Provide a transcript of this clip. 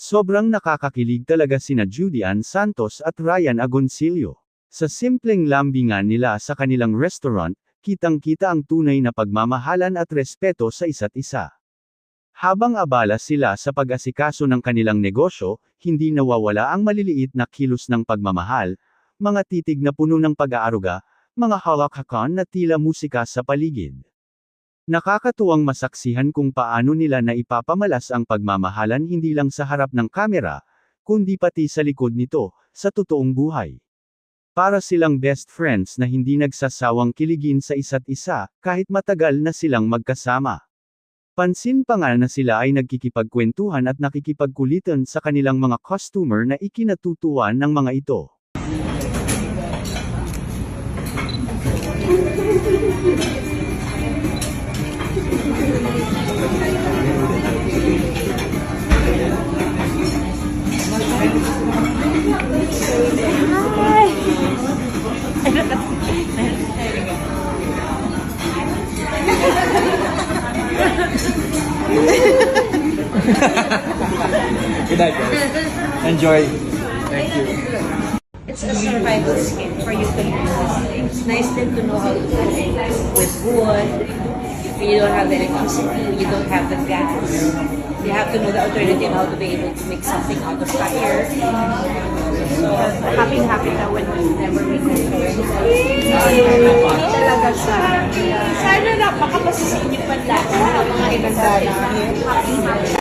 Sobrang nakakakilig talaga sina Judy Ann Santos at Ryan Agoncillo. Sa simpleng lambingan nila sa kanilang restaurant, kitang-kita ang tunay na pagmamahalan at respeto sa isa't isa. Habang abala sila sa pag-asikaso ng kanilang negosyo, hindi nawawala ang maliliit na kilos ng pagmamahal, mga titig na puno ng pag-aaruga, mga halakhakan na tila musika sa paligid. Nakakatuwang masaksihan kung paano nila na ipapamalas ang pagmamahalan hindi lang sa harap ng kamera, kundi pati sa likod nito, sa totoong buhay. Para silang best friends na hindi nagsasawang kiligin sa isa't isa, kahit matagal na silang magkasama. Pansin pa nga na sila ay nagkikipagkwentuhan at nakikipagkulitan sa kanilang mga customer na ikinatutuwa ng mga ito. Good night, guys. Enjoy. Thank you. It's a survival skill for you to learn these things. It's nice then to know how to cook with wood. If you don't have the electricity, you don't have the gas. You have to know the alternative, how to be able to make something out of fire. So, happy na whenever we go talaga siya. Sana na, baka masisinyong panlasa ng mga ibang dami.